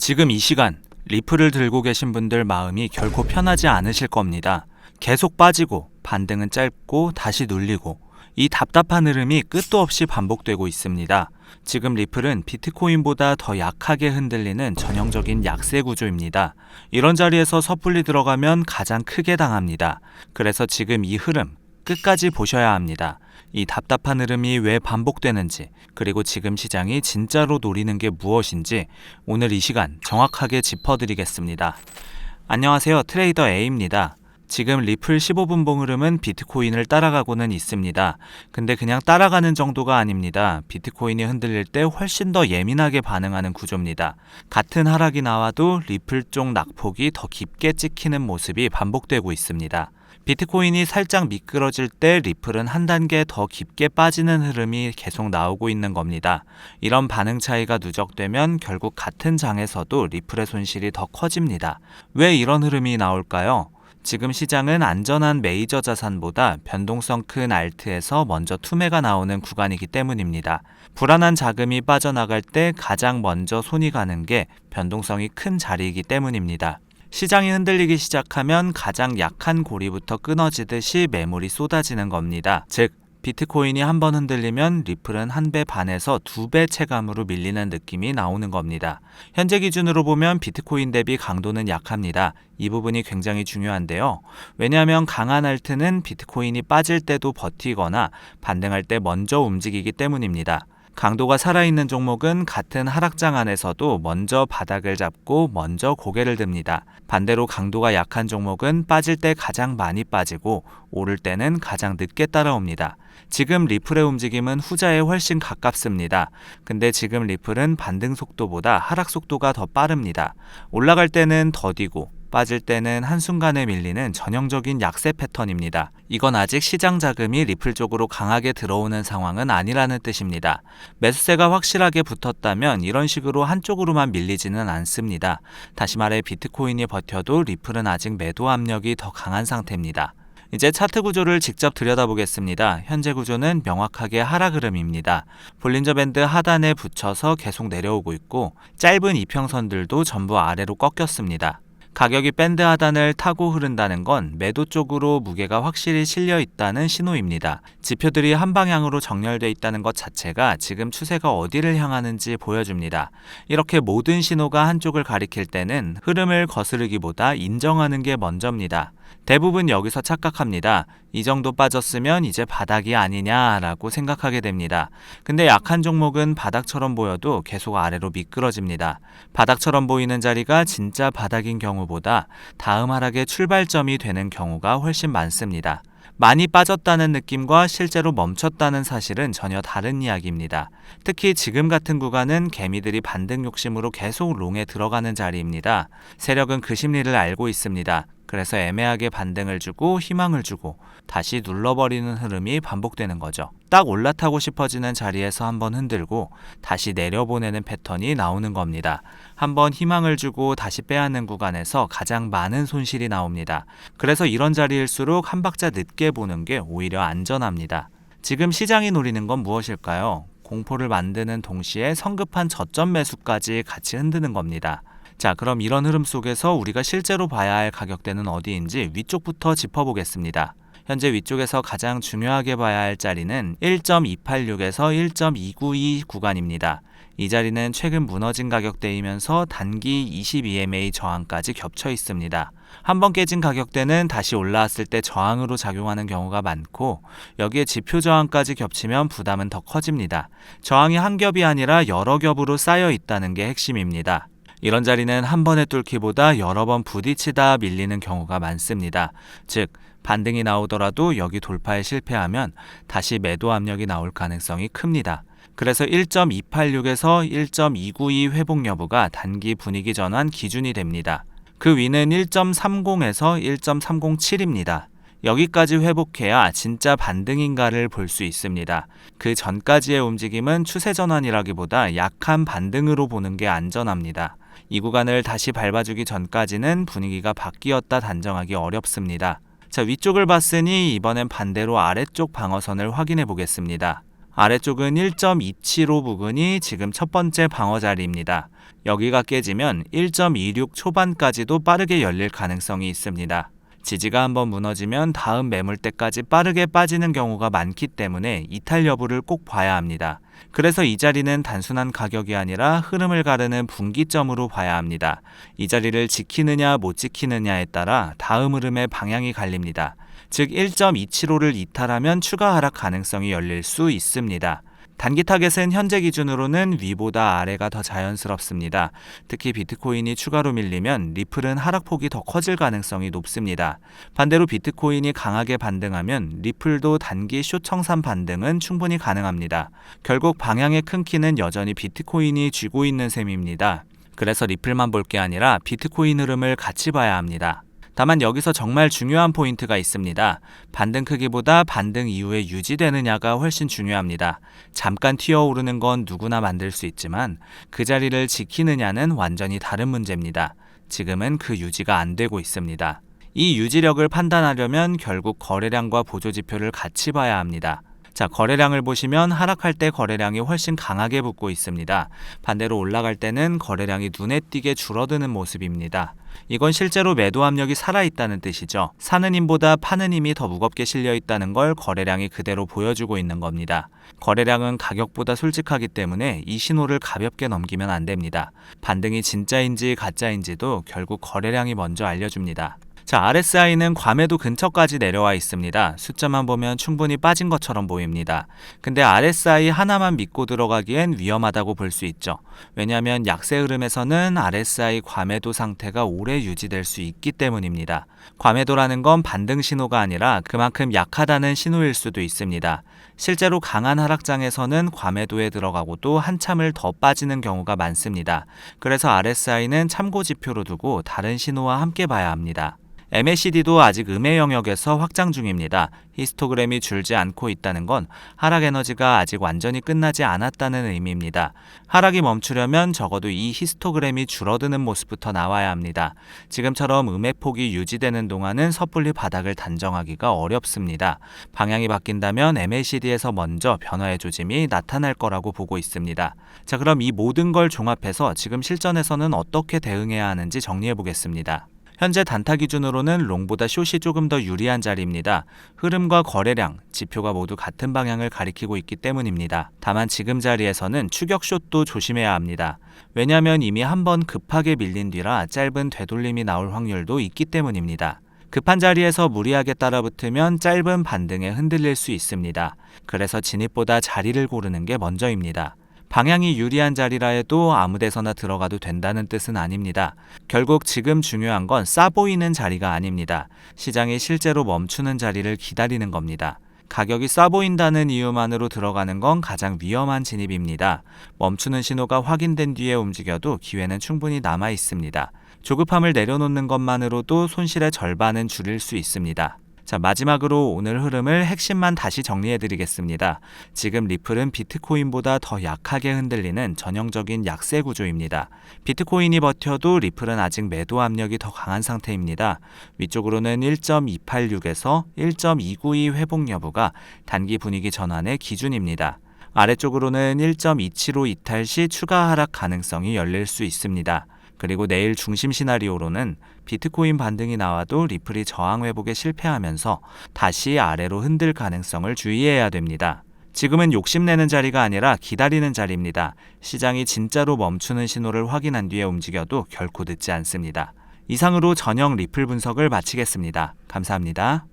지금 이 시간 리플을 들고 계신 분들 마음이 결코 편하지 않으실 겁니다. 계속 빠지고 반등은 짧고 다시 눌리고 이 답답한 흐름이 끝도 없이 반복되고 있습니다. 지금 리플은 비트코인보다 더 약하게 흔들리는 전형적인 약세 구조입니다. 이런 자리에서 섣불리 들어가면 가장 크게 당합니다. 그래서 지금 이 흐름 끝까지 보셔야 합니다. 이 답답한 흐름이 왜 반복되는지, 그리고 지금 시장이 진짜로 노리는 게 무엇인지 오늘 이 시간 정확하게 짚어드리겠습니다. 안녕하세요, 트레이더 A입니다. 지금 리플 15분봉 흐름은 비트코인을 따라가고는 있습니다. 근데 그냥 따라가는 정도가 아닙니다. 비트코인이 흔들릴 때 훨씬 더 예민하게 반응하는 구조입니다. 같은 하락이 나와도 리플 쪽 낙폭이 더 깊게 찍히는 모습이 반복되고 있습니다. 비트코인이 살짝 미끄러질 때 리플은 한 단계 더 깊게 빠지는 흐름이 계속 나오고 있는 겁니다. 이런 반응 차이가 누적되면 결국 같은 장에서도 리플의 손실이 더 커집니다. 왜 이런 흐름이 나올까요? 지금 시장은 안전한 메이저 자산보다 변동성 큰 알트에서 먼저 투매가 나오는 구간이기 때문입니다. 불안한 자금이 빠져나갈 때 가장 먼저 손이 가는 게 변동성이 큰 자리이기 때문입니다. 시장이 흔들리기 시작하면 가장 약한 고리부터 끊어지듯이 매물이 쏟아지는 겁니다. 즉, 비트코인이 한번 흔들리면 리플은 1배 반에서 2배 체감으로 밀리는 느낌이 나오는 겁니다. 현재 기준으로 보면 비트코인 대비 강도는 약합니다. 이 부분이 굉장히 중요한데요. 왜냐하면 강한 알트는 비트코인이 빠질 때도 버티거나 반등할 때 먼저 움직이기 때문입니다. 강도가 살아있는 종목은 같은 하락장 안에서도 먼저 바닥을 잡고 먼저 고개를 듭니다. 반대로 강도가 약한 종목은 빠질 때 가장 많이 빠지고 오를 때는 가장 늦게 따라옵니다. 지금 리플의 움직임은 후자에 훨씬 가깝습니다. 근데 지금 리플은 반등 속도보다 하락 속도가 더 빠릅니다. 올라갈 때는 더디고 빠질 때는 한순간에 밀리는 전형적인 약세 패턴입니다. 이건 아직 시장 자금이 리플 쪽으로 강하게 들어오는 상황은 아니라는 뜻입니다. 매수세가 확실하게 붙었다면 이런 식으로 한쪽으로만 밀리지는 않습니다. 다시 말해 비트코인이 버텨도 리플은 아직 매도 압력이 더 강한 상태입니다. 이제 차트 구조를 직접 들여다보겠습니다. 현재 구조는 명확하게 하락 흐름입니다. 볼린저 밴드 하단에 붙여서 계속 내려오고 있고 짧은 이평선들도 전부 아래로 꺾였습니다. 가격이 밴드 하단을 타고 흐른다는 건 매도 쪽으로 무게가 확실히 실려 있다는 신호입니다. 지표들이 한 방향으로 정렬되어 있다는 것 자체가 지금 추세가 어디를 향하는지 보여줍니다. 이렇게 모든 신호가 한쪽을 가리킬 때는 흐름을 거스르기보다 인정하는 게 먼저입니다. 대부분 여기서 착각합니다. 이 정도 빠졌으면 이제 바닥이 아니냐라고 생각하게 됩니다. 근데 약한 종목은 바닥처럼 보여도 계속 아래로 미끄러집니다. 바닥처럼 보이는 자리가 진짜 바닥인 경우보다 다음 하락의 출발점이 되는 경우가 훨씬 많습니다. 많이 빠졌다는 느낌과 실제로 멈췄다는 사실은 전혀 다른 이야기입니다. 특히 지금 같은 구간은 개미들이 반등 욕심으로 계속 롱에 들어가는 자리입니다. 세력은 그 심리를 알고 있습니다. 그래서 애매하게 반등을 주고 희망을 주고 다시 눌러버리는 흐름이 반복되는 거죠. 딱 올라타고 싶어지는 자리에서 한번 흔들고 다시 내려보내는 패턴이 나오는 겁니다. 한번 희망을 주고 다시 빼앗는 구간에서 가장 많은 손실이 나옵니다. 그래서 이런 자리일수록 한 박자 늦게 보는 게 오히려 안전합니다. 지금 시장이 노리는 건 무엇일까요? 공포를 만드는 동시에 성급한 저점 매수까지 같이 흔드는 겁니다. 자, 그럼 이런 흐름 속에서 우리가 실제로 봐야 할 가격대는 어디인지 위쪽부터 짚어보겠습니다. 현재 위쪽에서 가장 중요하게 봐야 할 자리는 1.286에서 1.292 구간입니다. 이 자리는 최근 무너진 가격대이면서 단기 22MA 저항까지 겹쳐 있습니다. 한번 깨진 가격대는 다시 올라왔을 때 저항으로 작용하는 경우가 많고 여기에 지표 저항까지 겹치면 부담은 더 커집니다. 저항이 한 겹이 아니라 여러 겹으로 쌓여 있다는 게 핵심입니다. 이런 자리는 한 번에 뚫기보다 여러 번 부딪히다 밀리는 경우가 많습니다. 즉, 반등이 나오더라도 여기 돌파에 실패하면 다시 매도 압력이 나올 가능성이 큽니다. 그래서 1.286에서 1.292 회복 여부가 단기 분위기 전환 기준이 됩니다. 그 위는 1.30에서 1.307입니다. 여기까지 회복해야 진짜 반등인가를 볼 수 있습니다. 그 전까지의 움직임은 추세 전환이라기보다 약한 반등으로 보는 게 안전합니다. 이 구간을 다시 밟아주기 전까지는 분위기가 바뀌었다 단정하기 어렵습니다. 자, 위쪽을 봤으니 이번엔 반대로 아래쪽 방어선을 확인해 보겠습니다. 아래쪽은 1.275 부근이 지금 첫 번째 방어 자리입니다. 여기가 깨지면 1.26 초반까지도 빠르게 열릴 가능성이 있습니다. 지지가 한번 무너지면 다음 매물대까지 빠르게 빠지는 경우가 많기 때문에 이탈 여부를 꼭 봐야 합니다. 그래서 이 자리는 단순한 가격이 아니라 흐름을 가르는 분기점으로 봐야 합니다. 이 자리를 지키느냐 못 지키느냐에 따라 다음 흐름의 방향이 갈립니다. 즉 1.275를 이탈하면 추가 하락 가능성이 열릴 수 있습니다. 단기 타겟은 현재 기준으로는 위보다 아래가 더 자연스럽습니다. 특히 비트코인이 추가로 밀리면 리플은 하락폭이 더 커질 가능성이 높습니다. 반대로 비트코인이 강하게 반등하면 리플도 단기 숏 청산 반등은 충분히 가능합니다. 결국 방향의 큰 키는 여전히 비트코인이 쥐고 있는 셈입니다. 그래서 리플만 볼 게 아니라 비트코인 흐름을 같이 봐야 합니다. 다만 여기서 정말 중요한 포인트가 있습니다. 반등 크기보다 반등 이후에 유지되느냐가 훨씬 중요합니다. 잠깐 튀어오르는 건 누구나 만들 수 있지만 그 자리를 지키느냐는 완전히 다른 문제입니다. 지금은 그 유지가 안 되고 있습니다. 이 유지력을 판단하려면 결국 거래량과 보조지표를 같이 봐야 합니다. 자, 거래량을 보시면 하락할 때 거래량이 훨씬 강하게 붙고 있습니다. 반대로 올라갈 때는 거래량이 눈에 띄게 줄어드는 모습입니다. 이건 실제로 매도 압력이 살아있다는 뜻이죠. 사는 힘보다 파는 힘이 더 무겁게 실려 있다는 걸 거래량이 그대로 보여주고 있는 겁니다. 거래량은 가격보다 솔직하기 때문에 이 신호를 가볍게 넘기면 안 됩니다. 반등이 진짜인지 가짜인지도 결국 거래량이 먼저 알려줍니다. 자, RSI는 과매도 근처까지 내려와 있습니다. 숫자만 보면 충분히 빠진 것처럼 보입니다. 근데 RSI 하나만 믿고 들어가기엔 위험하다고 볼 수 있죠. 왜냐하면 약세 흐름에서는 RSI 과매도 상태가 오래 유지될 수 있기 때문입니다. 과매도라는 건 반등 신호가 아니라 그만큼 약하다는 신호일 수도 있습니다. 실제로 강한 하락장에서는 과매도에 들어가고도 한참을 더 빠지는 경우가 많습니다. 그래서 RSI는 참고 지표로 두고 다른 신호와 함께 봐야 합니다. MACD도 아직 음의 영역에서 확장 중입니다. 히스토그램이 줄지 않고 있다는 건 하락 에너지가 아직 완전히 끝나지 않았다는 의미입니다. 하락이 멈추려면 적어도 이 히스토그램이 줄어드는 모습부터 나와야 합니다. 지금처럼 음의 폭이 유지되는 동안은 섣불리 바닥을 단정하기가 어렵습니다. 방향이 바뀐다면 MACD에서 먼저 변화의 조짐이 나타날 거라고 보고 있습니다. 자, 그럼 이 모든 걸 종합해서 지금 실전에서는 어떻게 대응해야 하는지 정리해 보겠습니다. 현재 단타 기준으로는 롱보다 숏이 조금 더 유리한 자리입니다. 흐름과 거래량, 지표가 모두 같은 방향을 가리키고 있기 때문입니다. 다만 지금 자리에서는 추격 숏도 조심해야 합니다. 왜냐하면 이미 한번 급하게 밀린 뒤라 짧은 되돌림이 나올 확률도 있기 때문입니다. 급한 자리에서 무리하게 따라붙으면 짧은 반등에 흔들릴 수 있습니다. 그래서 진입보다 자리를 고르는 게 먼저입니다. 방향이 유리한 자리라 해도 아무 데서나 들어가도 된다는 뜻은 아닙니다. 결국 지금 중요한 건 싸 보이는 자리가 아닙니다. 시장이 실제로 멈추는 자리를 기다리는 겁니다. 가격이 싸 보인다는 이유만으로 들어가는 건 가장 위험한 진입입니다. 멈추는 신호가 확인된 뒤에 움직여도 기회는 충분히 남아 있습니다. 조급함을 내려놓는 것만으로도 손실의 절반은 줄일 수 있습니다. 자, 마지막으로 오늘 흐름을 핵심만 다시 정리해드리겠습니다. 지금 리플은 비트코인보다 더 약하게 흔들리는 전형적인 약세 구조입니다. 비트코인이 버텨도 리플은 아직 매도 압력이 더 강한 상태입니다. 위쪽으로는 1.286에서 1.292 회복 여부가 단기 분위기 전환의 기준입니다. 아래쪽으로는 1.275 이탈 시 추가 하락 가능성이 열릴 수 있습니다. 그리고 내일 중심 시나리오로는 비트코인 반등이 나와도 리플이 저항 회복에 실패하면서 다시 아래로 흔들 가능성을 주의해야 됩니다. 지금은 욕심내는 자리가 아니라 기다리는 자리입니다. 시장이 진짜로 멈추는 신호를 확인한 뒤에 움직여도 결코 늦지 않습니다. 이상으로 전형 리플 분석을 마치겠습니다. 감사합니다.